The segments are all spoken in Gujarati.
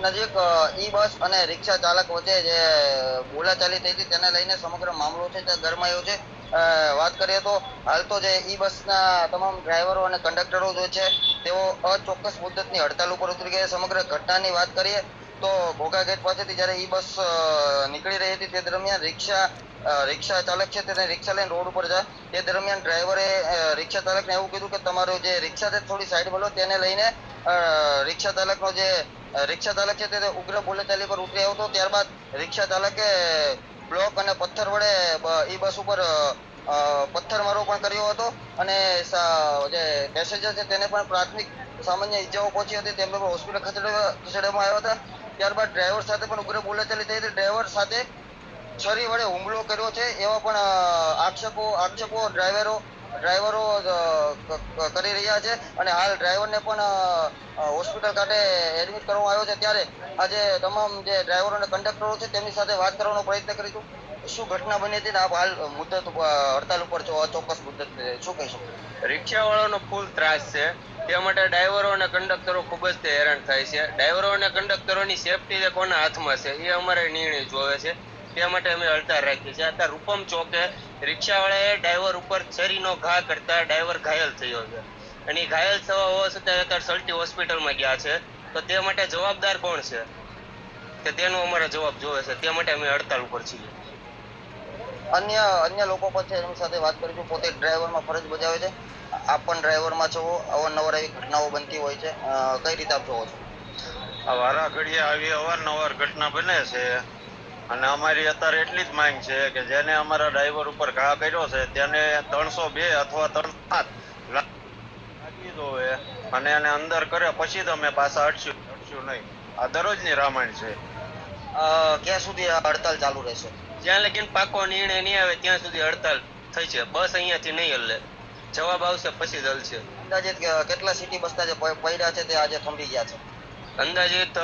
નજીક ઈ બસ અને રિક્ષા ચાલક વચ્ચે જે બોલાચાલી થઈ હતી તેને લઈને સમગ્ર મામલો છે તે ગરમાયો છે. વાત કરીએ તો હાલ તો જે ઈ બસના તમામ ડ્રાઈવરો અને કંડક્ટરો જે છે તેઓ અચોક્કસ મુદ્દતની હડતાલ ઉપર ઉતરી ગયા. સમગ્ર ઘટનાની વાત કરીએ તો ઘોઘા ગેટ પાસેથી જયારે ઈ બસ નીકળી રહી હતી તે દરમિયાન રિક્ષા ચાલક છે તેને રિક્ષા લઈને રોડ ઉપર જાય તે દરમિયાન ડ્રાઈવરે રિક્ષા ચાલકને એવું કીધું કે તમારું જે રિક્ષા છે થોડી સાઈડ બોલો. તેને લઈને રિક્ષા ચાલકનો જે રિક્ષા ચાલક છે તે ઉગ્ર બોલાચાલી પર ઉતરી આવ્યો હતો. ત્યારબાદ રિક્ષા ચાલકે બ્લોક અને પથ્થર વડે ઈ બસ ઉપર પથ્થરમારો પણ કર્યો હતો અને જે પેસેન્જર છે તેને પણ પ્રાથમિક સામાન્ય ઈજાઓ પહોંચી હતી. તેમને પણ હોસ્પિટલ ખસેડવામાં આવ્યા હતા. ત્યારબાદ ડ્રાઈવર સાથે પણ ઉગ્ર બોલાચાલી થઈ હતી. ડ્રાઈવર સાથે છરી વડે હુમલો કર્યો છે એવા પણ આક્ષેપો ડ્રાઈવરો કરી રહ્યા છે અને હાલ ડ્રાઈવરને પણ હોસ્પિટલ ખાતે એડમિટ કરવામાં આવ્યો છે. ત્યારે આજે તમામ જે ડ્રાઈવરો અને કંડક્ટરો છે તેમની સાથે વાત કરવાનો પ્રયત્ન કરીશું. શું ઘટના બની હતી ને આપ હાલ મુદ્દત હડતાલ ઉપર છો, અચોક્કસ મુદ્દત શું કહીશું? રિક્ષા વાળાનો ફૂલ ત્રાસ છે. તે માટે ડ્રાઈવરો અને કંડક્ટરો ખૂબ જ હેરાન થાય છે. ડ્રાઈવરો અને કંડક્ટરોની સેફટી કોના હાથમાં છે એ અમારે નિર્ણય જોવે છે. તે માટે અમે હડતાલ રાખી છે. અત્યારે રૂપમ ચોકે રિક્ષાવાળાએ ડ્રાઈવર ઉપર છરીનો ઘા કરતા ડ્રાઈવર ઘાયલ થયો છે અને એ ઘાયલ થવા હોવા છતાં અત્યારે સલટી હોસ્પિટલમાં ગયા છે. તો તે માટે જવાબદાર કોણ છે કે તેનો અમારે જવાબ જોવે છે. તે માટે અમે હડતાલ ઉપર છીએ. અન્ય લોકો પણ છે એમની સાથે વાત કરીશું. પોતે ડ્રાઈવરમાં ફરજ બજાવે છે. આપ પણ ડ્રાઈવરમાં છો. અવારનવાર એવી ઘટનાઓ બનતી હોય છે. કઈ રીતે આપ જોવો છો? આ વારા ઘડીએ આવી અવારનવાર ઘટના બને છે અને અમારી અત્યારે એટલી જ માંગ છે કે જેને અમારા ડ્રાઈવર ઉપર ઘા કર્યો છે તેને 302 અથવા 307 લાગી જોવે અને એને અંદર કરે પછી તમે પાછા અડશું નહીં. આ દરરોજની રામાયણ છે. ક્યાં સુધી આ હડતાલ ચાલુ રહેશે? જ્યાં લગીન પાકો નિર્ણય નહીં આવે ત્યાં સુધી હડતાલ થઈ છે. બસ અહીંયાથી નહીં હલે. જવાબ આવશે પછી જ હલશે. અંદાજિત કેટલા સિટી બસના જે પડ્યા છે તે આજે થંભી ગયા છે? અંદાજિત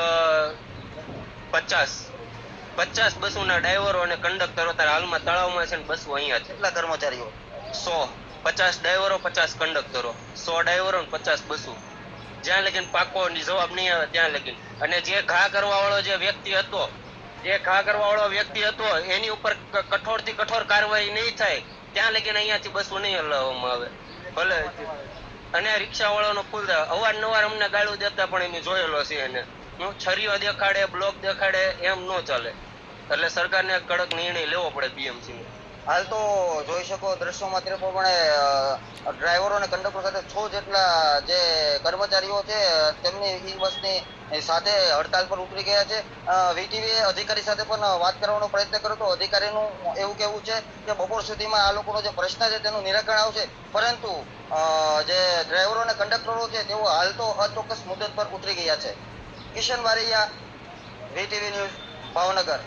50 બસોના ડ્રાઈવરો અને કંડક્ટરો અત્યારે હાલમાં તળાવમાં છે ને બસો અહીંયા છે. કેટલા કર્મચારીઓ? 100. 50 ડ્રાઈવરો, 50 કંડક્ટરો, 100 ડ્રાઈવરો ને 50 બસો. જ્યાં લગીન પાકો જવાબ નહીં આવે ત્યાં લગીન. અને જે ઘા કરવા વાળો વ્યક્તિ હતો એની ઉપર કઠોરથી કઠોર કાર્યવાહી નહીં થાય ત્યાં લગીન અહીંયાથી બસો નહીં હલાવવામાં આવે. ભલે અને રિક્ષા વાળાનો ફૂલ અવારનવાર અમને ગાળું દેતા પણ એમ જોયેલો છે એને. છરીઓ દેખાડે, બ્લોક દેખાડે એમ ન ચાલે. એટલે સરકારને કડક નિર્ણય લેવો પડે બીએમસી ને. હાલ તો જોઈ શકો દ્રશ્યોમાં તે પ્રમાણે ડ્રાઈવરો અને કંડક્ટર સાથે 6 જેટલા જે કર્મચારીઓ છે તેમની ઈ બસની સાથે હડતાલ પર ઉતરી ગયા છે. વીટીવી અધિકારી સાથે પણ વાત કરવાનો પ્રયત્ન કર્યો તો અધિકારીનું એવું કહેવું છે કે બપોર સુધીમાં આ લોકોનો જે પ્રશ્ન છે તેનું નિરાકરણ આવશે. પરંતુ જે ડ્રાઈવરો અને કંડક્ટરો છે તેઓ હાલ તો અચોક્કસ મુદ્દત પર ઉતરી ગયા છે. Kishan Baraiya, VTV news, Bhavnagar.